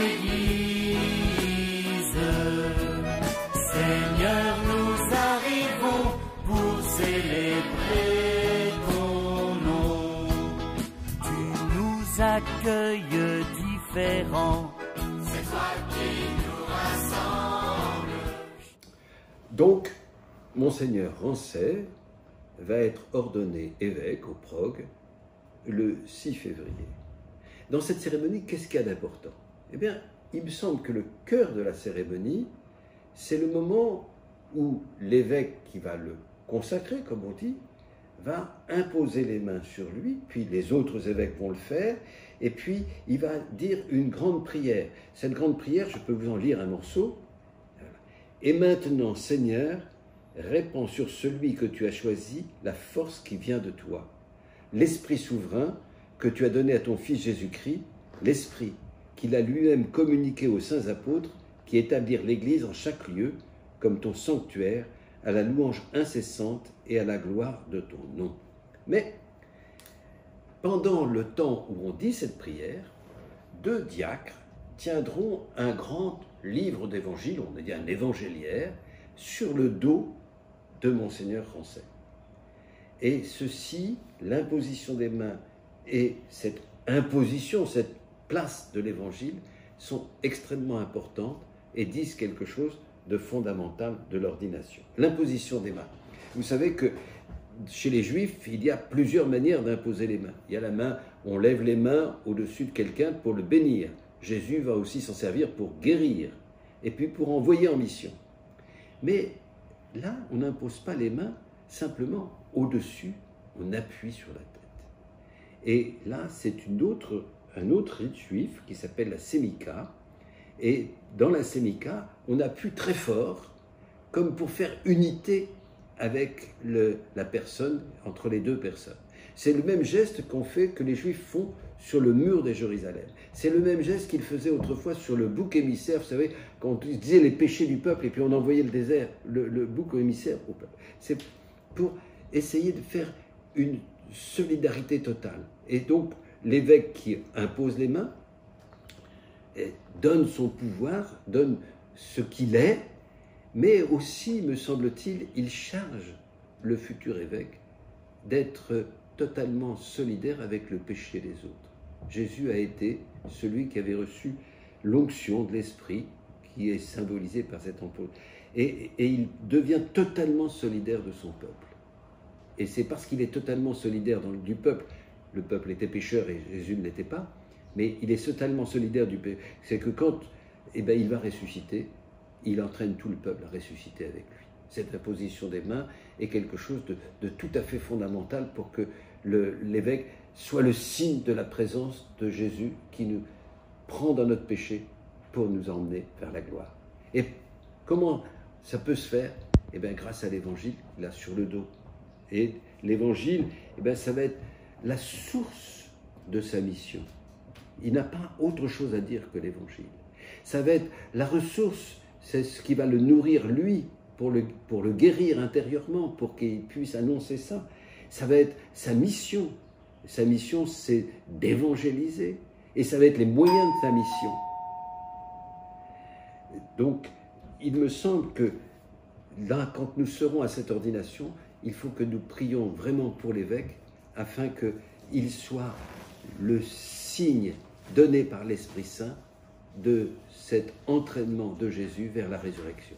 Église. Seigneur, nous arrivons pour célébrer ton nom. Tu nous accueilles différents. C'est toi qui nous rassemble. Donc, Monseigneur Rancet va être ordonné évêque au Prog le 6 février. Dans cette cérémonie, qu'est-ce qu'il y a d'important? Eh bien, il me semble que le cœur de la cérémonie, c'est le moment où l'évêque qui va le consacrer, comme on dit, va imposer les mains sur lui, puis les autres évêques vont le faire, et puis il va dire une grande prière. Cette grande prière, je peux vous en lire un morceau. Et maintenant, Seigneur, répands sur celui que tu as choisi la force qui vient de toi, l'Esprit souverain que tu as donné à ton Fils Jésus-Christ, l'Esprit qu'il a lui-même communiqué aux saints apôtres qui établirent l'Église en chaque lieu comme ton sanctuaire, à la louange incessante et à la gloire de ton nom. Mais pendant le temps où on dit cette prière, 2 diacres tiendront un grand livre d'évangile, on dit un évangéliaire, sur le dos de Monseigneur Rancet. Et ceci, l'imposition des mains et cette imposition, cette place de l'évangile, sont extrêmement importantes et disent quelque chose de fondamental de l'ordination. L'imposition des mains. Vous savez que chez les Juifs, il y a plusieurs manières d'imposer les mains. Il y a la main, on lève les mains au-dessus de quelqu'un pour le bénir. Jésus va aussi s'en servir pour guérir et puis pour envoyer en mission. Mais là, on n'impose pas les mains, simplement au-dessus, on appuie sur la tête. Et là, c'est un autre rite juif qui s'appelle la sémika. Et dans la sémika, on appuie très fort, comme pour faire unité avec la personne, entre les 2 personnes. C'est le même geste que les Juifs font sur le mur de Jérusalem. C'est le même geste qu'ils faisaient autrefois sur le bouc émissaire, vous savez, quand on disait les péchés du peuple et puis on envoyait le bouc émissaire au peuple. C'est pour essayer de faire une solidarité totale. Et donc, l'évêque qui impose les mains donne son pouvoir, donne ce qu'il est, mais aussi, me semble-t-il, il charge le futur évêque d'être totalement solidaire avec le péché des autres. Jésus a été celui qui avait reçu l'onction de l'Esprit, qui est symbolisée par cet emploi. Et il devient totalement solidaire de son peuple. Et c'est parce qu'il est totalement solidaire du peuple. Le peuple était pécheur et Jésus ne l'était pas, mais il est totalement solidaire du peuple. C'est que quand il va ressusciter, il entraîne tout le peuple à ressusciter avec lui. Cette imposition des mains est quelque chose de tout à fait fondamental pour que l'évêque soit le signe de la présence de Jésus qui nous prend dans notre péché pour nous emmener vers la gloire. Et comment ça peut se faire? Eh bien, grâce à l'évangile, là, sur le dos. Et l'évangile, eh bien, ça va être la source de sa mission. Il n'a pas autre chose à dire que l'évangile. Ça va être la ressource, c'est ce qui va le nourrir lui, pour le guérir intérieurement, pour qu'il puisse annoncer ça. Ça va être sa mission. Sa mission, c'est d'évangéliser. Et ça va être les moyens de sa mission. Donc, il me semble que là, quand nous serons à cette ordination, il faut que nous prions vraiment pour l'évêque afin qu'il soit le signe donné par l'Esprit Saint de cet entraînement de Jésus vers la résurrection.